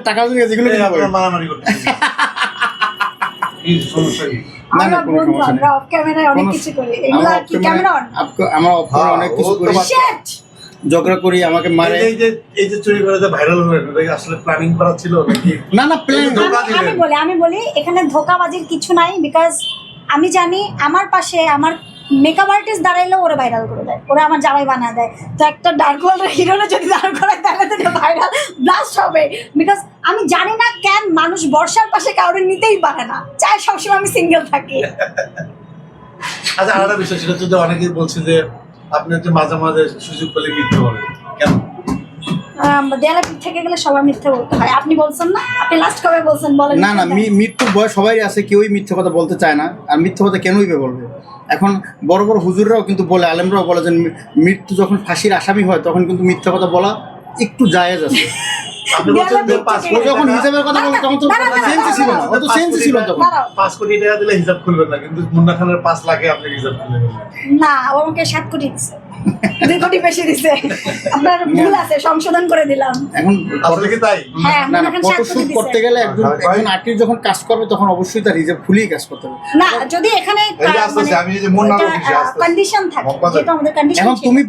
টাকা যেগুলো মারামারি করতে সমস্যা কি? না কোনো সমস্যা নেই। অফ ক্যামেরায় অনেক কিছু করি, এগুলা কি ক্যামেরা অন? আমরা অনেক কিছু করি, Shit! ঝগড়া করি, আমাকে মারে। এই যে চুরি করে যে ভাইরাল হলেন, এটা কি আসলে প্ল্যানিং করা ছিল নাকি? না প্ল্যান। আমি বলি এখানে ধোকাবাজির কিছু নাই, বিকজ আমি জানি আমার পাশে আমার মেকআপ আর্টিস্ট দাঁড়াইলেও ওরা ভাইরাল করে দেয়, ওরা আমার জামাই বানা দেয়। তো একটা ডার্ক ওয়ার্ল্ডের হিরোরা যদি দাঁড় করায় তাহলে তো ভাইরাল ব্লাস্ট হবে, বিকজ আমি জানি না কেন মানুষ বর্ষার পাশে কাউরে নিতেই পারে না, চাই সবসময় আমি সিঙ্গেল থাকি। আচ্ছা, আরেকটা বিষয় সেটা হচ্ছে যে অনেকেই বলছে যে আপনি হচ্ছে মাঝে মাঝে সুযোগ পেলে মিথ্যে বলেন, কেন? দেয়ালে পিঠ থেকে গেলে সবার মিথ্যে বলতে হয়। আপনি বলছেন না, আপনি লাস্ট কবে বলছেন বলেন? না মৃত্যুর ভয় সবাই আছে, কেউই মিথ্যে কথা বলতে চায় না। আর মিথ্যে কথা কেনই বলবে? এখন বড় বড় হুজুররাও কিন্তু বলে, আলেমরাও বলে যে মৃত্যু যখন ফাঁসির আসামি হয় তখন কিন্তু মিথ্যে কথা বলা একটু জায়েজ আছে। আপনি বলছেন যে ও যখন হিসাবের কথা বলে তখন তো সেন্সই ছিল না, ও তো সেন্সই ছিল তখন। 5 কোটি টাকা দিলে হিসাব খুলবেন না, কিন্তু মুন্না খানের 5 লাখে আপনি হিসাব খুলবেন না, ও আমাকে 7 কোটি দিচ্ছে, 2 কোটি বেশি দিচ্ছে। আপনার ভুল আছে, সংশোধন করে দিলাম। এখন আসলে কি তাই? হ্যাঁ, না মুন্না খান 7 কোটি ফটোশুট দিচ্ছে। করতে গেলে একজন আর্টিস্ট যখন কাজ করবে তখন অবশ্যই তার হিসাব খুলেই কাজ করতে হবে। না, যদি এখানে এই যে আস্তে আস্তে আমি এই যে মুন্নার অফিসে আস্তে আস্তে কন্ডিশন থাকে, যেহেতু আমাদের কন্ডিশন এখন তুমি